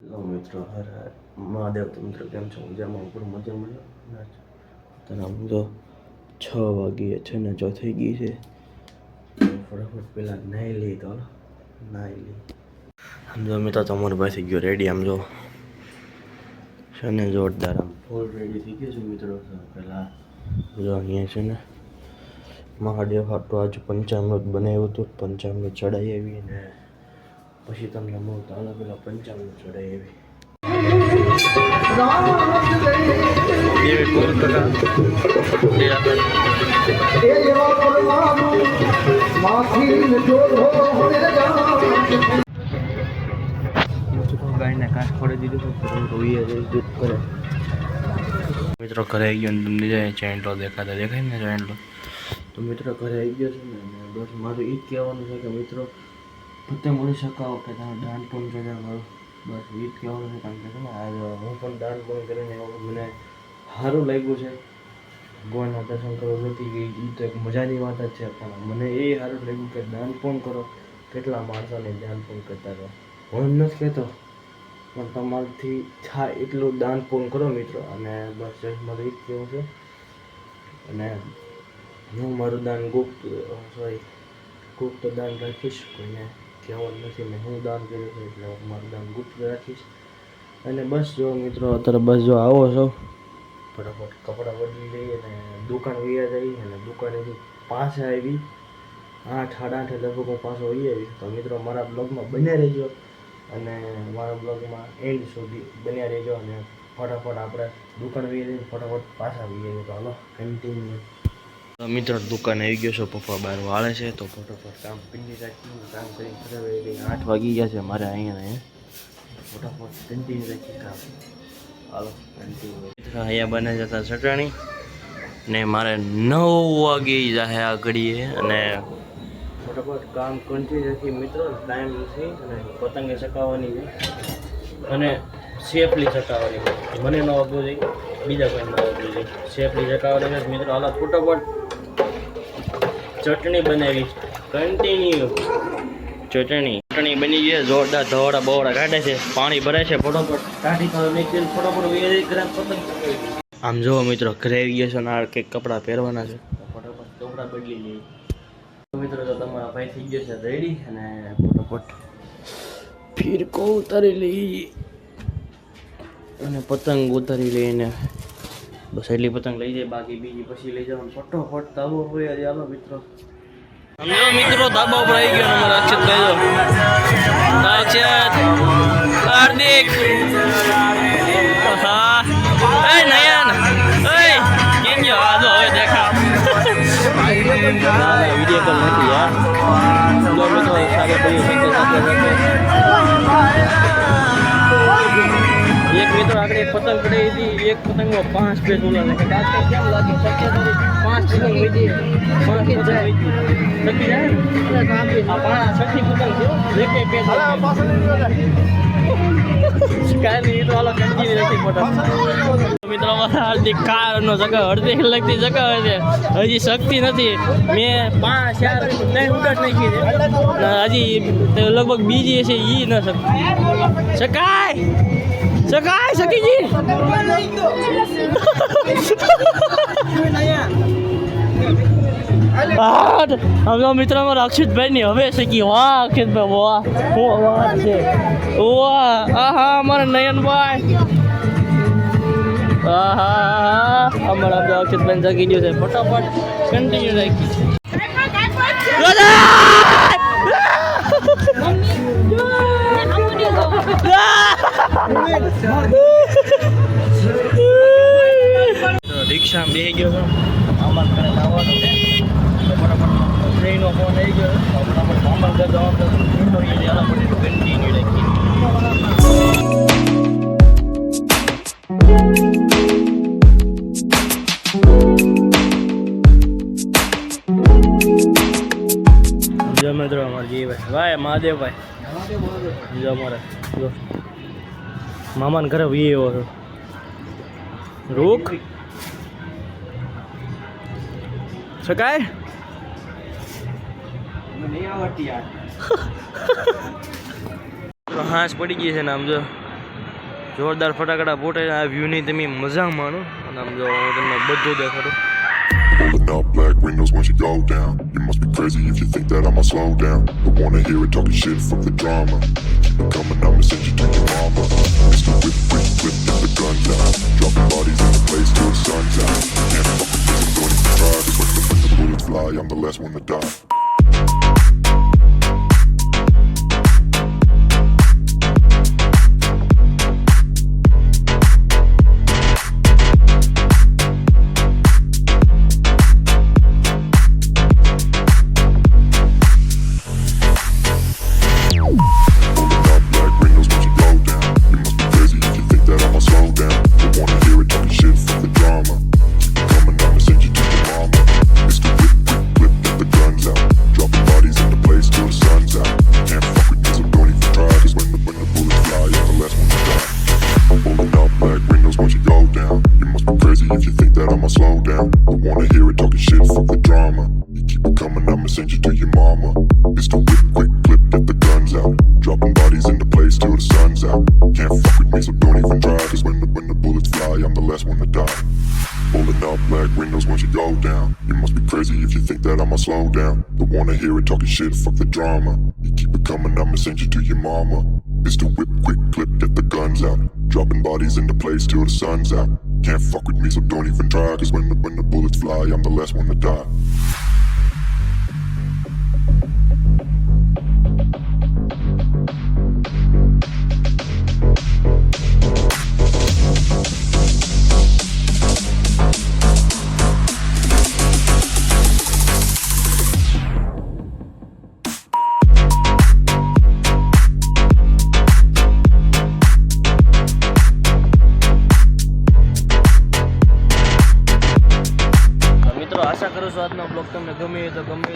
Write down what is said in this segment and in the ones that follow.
લો મિત્રો, હર હર મહાદેવ. તો મિત્રો કેમ છો? મજામાં? ઉપર મજામાં તને આમ તો 6 વાગ્યે છે ને જો થઈ ગઈ છે. ફટાફટ પહેલાં નાહી લઈ તો નાહી લઈ. આમ જો મિત્રો તમારી પાસે ગયો રેડી. આમ જો છે ને જોરદાર આમ ફૂલ રેડી થઈ ગયો છે મિત્રો. પહેલાં જો અહીંયા છે ને મહાદેવ હાટું આજુ પંચામૃત બનાવ્યું હતું. પંચામૃત ચડાવી આવી ને પછી તમને બહુ તાલા પેલા પંચામૃત ચડાવી આવી. ગાયને કાચ ખોડી દીધું રોઈએ દૂધ કરે. મિત્રો ઘરે આવી ગયો ને તમને જાય ચેન્ટલો દેખાય ને ચેન્ટલો. તો મિત્રો ઘરે આવી ગયો છે ને બસ મારું એ જ કહેવાનું છે કે મિત્રો પોતે મળી શકાવો કે તમે દાન પણ કર્યા મારું. બસ એ જ કહેવાનું છે. કારણ કે છે ને આજે હું પણ દાન પણ કરીને મને સારું લાગ્યું છે. ભગવાનના દર્શન કરવા જતી ગઈ એ તો એક મજાની વાત જ છે. પણ મને એ સારું લાગ્યું કે દાન પણ કરો. કેટલા માણસોને દાન પણ કરતા રહો. હું એમ નથી કહેતો પણ તમારાથી થાય એટલું દાન પૂર્ણ કરો મિત્રો. અને બસ મારું એ જ કહેવું છે. અને હું મારું દાન ગુપ્ત દાન રાખીશ. કોઈને કહેવાનું નથી. ને હું દાન કર્યું છે એટલે મારું દાન ગુપ્ત રાખીશ. અને બસ જો મિત્રો અત્યારે બસ જો આવો છો ફટાફટ કપડાં બદલી લઈએ અને દુકાન વૈયા જઈએ. અને દુકાનેથી પાસે આવી 8 સાડા 8 લગભગ હું પાછો વહી આવી. તો મિત્રો મારા બ્લોગમાં બન્યા રહેજો અને મારા બ્લોગમાં એન્ડ સુધી બન્યા રહેજો. અને ફટાફટ આપણે દુકાન વહી જઈએ ફટાફટ પાછા વહી જઈએ. તો હાલો કન્ટિન્યુ. મિત્રો દુકાન આવી ગયો છો. પપ્પા બહાર વાળે છે તો ફટાફટ કામ પીંડી રાખી કામ કરી ખરાબ 8 વાગી ગયા છે મારે અહીંયા. ફટાફટ કન્ટિન્યુ રાખી કામ. હાલો કન્ટિન્યુ. અહીંયા બને જતા ચટણી ને મારે 9 વાગી જાય આ ઘડીએ. અને ફટાફટ કામ કન્ટિન્યુ રાખી મિત્રો. ટાઈમ નથી અને પતંગે ચકાવવાની છે અને સેફલી ચકાવવાની છે. મને ન વાગવું જોઈએ, બીજા કોઈ ન વાગવું જોઈએ. સેફલી ચકાવવાની છે મિત્રો. હાલો ફટાફટ ચટણી બનાવી કન્ટિન્યુ. ચટણી બની ગઈ. જોરદાર ધોળા બહોળા કાઢે છે. પાણી ભરાય છે. ફટોફટ કાઢી ફટોફટ. આમ જોવો મિત્રો ઘરે આવી ગયા છે ને આ કંઈક કપડાં પહેરવાના છે. ફટોફટ કપડાં બદલી લઈએ મિત્રો. તો તમારા ભાઈ થઈ ગયો છે રેડી. અને ફટોફટ ફિરકો ઉતારી લઈએ અને પતંગ ઉતારી લઈને બસ એટલી પતંગ લઈ જાય. બાકી બીજી પછી લઈ જવાનું. ફટોફટ તાબો હોય આજે. હાલો મિત્રો મિત્રો ધાબા ઉપર આવી ગયો અમારા અક્ષત હાર્દિક હા નયન કેમ ગયો આજો હવે દેખા વિડીયો કોલ નથી યાર. મિત્રો સારે ભાઈઓ એક મિત્રો આગળ એક પતંગ કઢાઈ હતી. એક પતંગમાં 5 પેજ ઓલા કેમ લાગે 5 પતંગ વધી 5 પતંગ વધી નક્કી જાય આ 6 પતંગ છે. એક પેજ કાંઈ નહીં તો હાલો કંટીન્યુ રાખી પતંગ. મિત્રો મારા હાર્દિક કારનો જગા અડધી લગતી જગા છે. હજી શક્તિ નથી. મેં 5-4 નહીં ઉડાડ નાખી છે. હજી લગભગ બીજી છે એ ન શકાય શકીજી. હવે મિત્રો મારા અક્ષિતભાઈ ની હવે શકી. વાહ અક્ષિતભાઈ વાહ શું વાત છે. વાહ આહા અમારા નયનભાઈ આહા અમારા અક્ષિતભાઈ જગી ગયો છે. ફટાફટ કન્ટિન્યુ રાખી. રિક્ષામાં બેસી ગયો છો. મામા ઘરે જવાનું છે. ફટાફટ ટ્રેનનો ફોન આવી ગયો. ફટાફટ મામા ઘરે જવાનું કન્ટિન્યુ રાખી. જો મિત્રો અમારે જીભાઈ ભાઈ મહાદેવભાઈ જો અમારે જો મામાને ઘરે વી એવો છો. રૂખ શકાય નહીં આવડતી યાર. હાંસ પડી ગઈ છે ને આમ જો જોરદાર ફટાકડા ફૂટે. આ વ્યૂની તમે મજા માણો. અને આમ જો હું તમને બધું દેખાડું. Pulling up black windows once you go down. You must be crazy if you think that I'ma slow down. Don't wanna hear it talking shit, fuck the drama. Keep it coming, I'ma send you to your mama. Mr. Whip, whip, whip, get the guns out. Dropping bodies in the place till the sun's out. Can't fuck with this, I'm going to try. Cause when the bullets fly, I'm the last one to die. Send you to your mama. Mr. Whip, quick clip, get the guns out. Dropping bodies in the place till the sun's out. Can't fuck with me, so don't even try. Cause when the bullets fly, I'm the last one to die. Pulling up black windows once you go down. You must be crazy if you think that I'ma slow down. Don't wanna hear it talking shit, fuck the drama. You keep it coming, I'ma send you to your mama. Mr. Whip, quick clip, get the guns out. Dropping bodies in the place till the sun's out. Can't fuck with me, so don't even try. Cause when the bullets fly, I'm the last one to die. આશા કરું છું આજનો blog તમને ગમે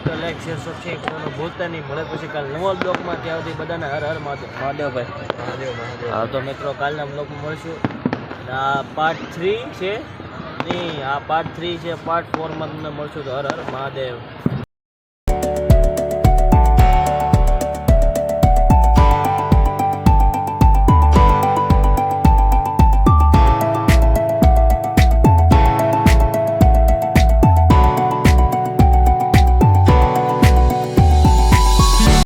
તો like share subscribe કરવાનું ભૂલતા નહીં. મળે પછી કાલ નવા બ્લોગમાં ત્યાં સુધી બધાને હર હર મહાદેવભાઈ. હા તો મિત્રો કાલના બ્લોગમાં મળશું. આ પાર્ટ 3 છે નહીં, આ પાર્ટ 3 છે. પાર્ટ 4માં તમને મળશું. તો હર હર મહાદેવ.